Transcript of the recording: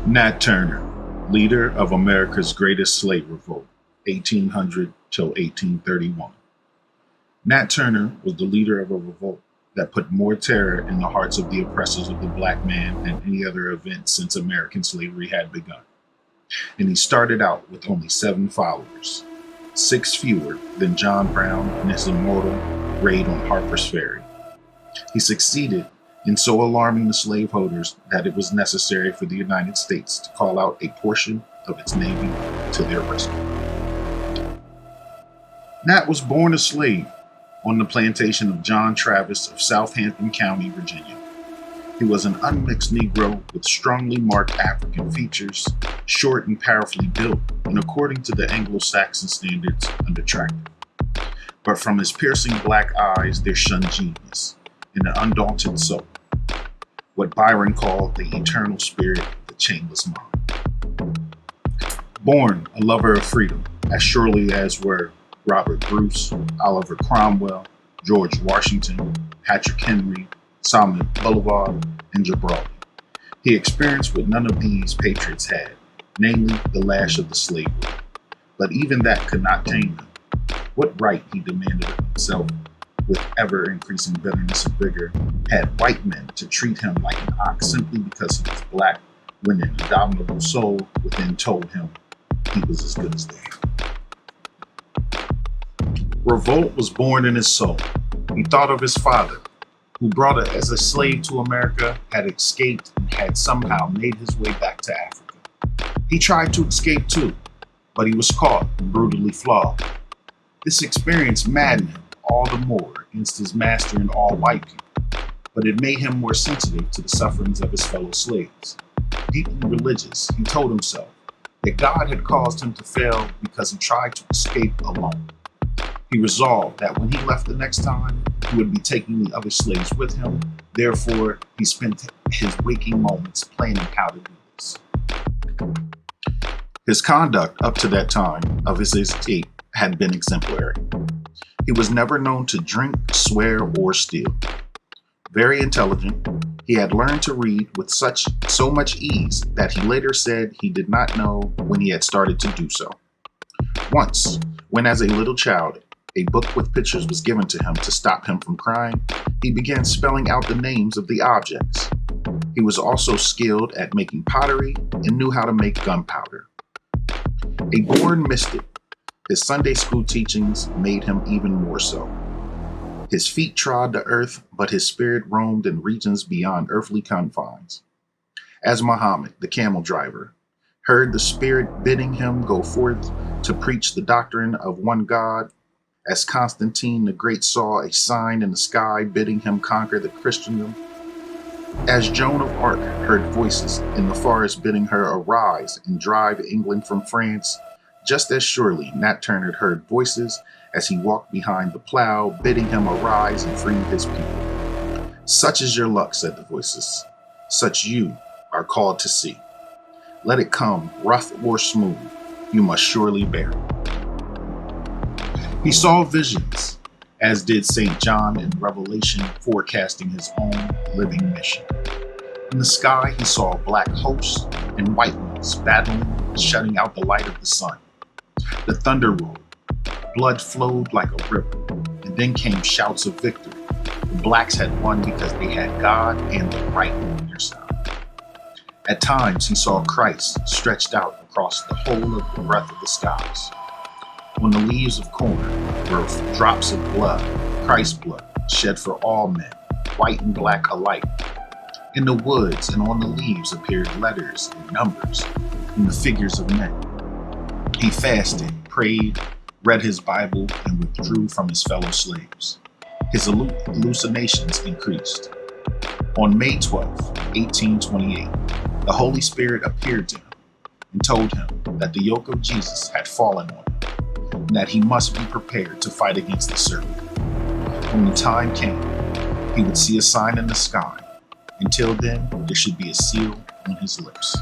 Nat Turner, leader of America's greatest slave revolt, 1800 till 1831. Nat Turner was the leader of a revolt that put more terror in the hearts of the oppressors of the black man than any other event since American slavery had begun. And he started out with only 7 followers, 6 fewer than John Bround in his immortal raid on Harper's Ferry. He succeeded in so alarming the slaveholders that it was necessary for the United States to call out a portion of its navy to their rescue. Nat was born a slave on the plantation of John Travis of Southampton County, Virginia. He was an unmixed Negro with strongly marked African features, short and powerfully built, and according to the Anglo-Saxon standards, unattractive. But from his piercing black eyes there shone genius and an undaunted soul, what Byron called the eternal spirit of the chainless mind. Born a lover of freedom, as surely as were Robert Bruce, Oliver Cromwell, George Washington, Patrick Henry, Simon Bolivar, and Gibraltar, he experienced what none of these patriots had, namely the lash of the slave whip. But even that could not tame him. What right, he demanded of himself, with ever-increasing bitterness and vigor, had white men to treat him like an ox simply because he was black, when an indomitable soul within told him he was as good as they. Revolt was born in his soul. He thought of his father, who brought it as a slave to America, had escaped and had somehow made his way back to Africa. He tried to escape too, but he was caught and brutally flogged. This experience maddened him all the more against his master and all white people, but it made him more sensitive to the sufferings of his fellow slaves. Deeply religious, he told himself that God had caused him to fail because he tried to escape alone. He resolved that when he left the next time, he would be taking the other slaves with him. Therefore, he spent his waking moments planning how to do this. His conduct up to that time of his escape had been exemplary. He was never known to drink, swear, or steal. Very intelligent, he had learned to read with so much ease that he later said he did not know when he had started to do so. Once, when as a little child, a book with pictures was given to him to stop him from crying, he began spelling out the names of the objects. He was also skilled at making pottery and knew how to make gunpowder. A born mystic, his Sunday school teachings made him even more so. His feet trod the earth, but his spirit roamed in regions beyond earthly confines. As Muhammad, the camel driver, heard the Spirit bidding him go forth to preach the doctrine of one God, as Constantine the Great saw a sign in the sky bidding him conquer the Christendom, as Joan of Arc heard voices in the forest bidding her arise and drive England from France, just as surely Nat Turner heard voices as he walked behind the plow bidding him arise and free his people. Such is your luck, said the voices. Such you are called to see. Let it come, rough or smooth, you must surely bear it. He saw visions, as did St. John in Revelation, forecasting his own living mission. In the sky, he saw black hosts and white ones battling, shutting out the light of the sun. The thunder rolled, blood flowed like a river, and then came shouts of victory. The blacks had won because they had God and the right on their side. At times, he saw Christ stretched out across the whole of the breadth of the skies. On the leaves of corn were drops of blood, Christ's blood, shed for all men, white and black alike. In the woods and on the leaves appeared letters and numbers and the figures of men. He fasted, prayed, read his Bible, and withdrew from his fellow slaves. His hallucinations increased. On May 12, 1828, the Holy Spirit appeared to him and told him that the yoke of Jesus had fallen on him, and that he must be prepared to fight against the serpent. When the time came, he would see a sign in the sky. Until then, there should be a seal on his lips.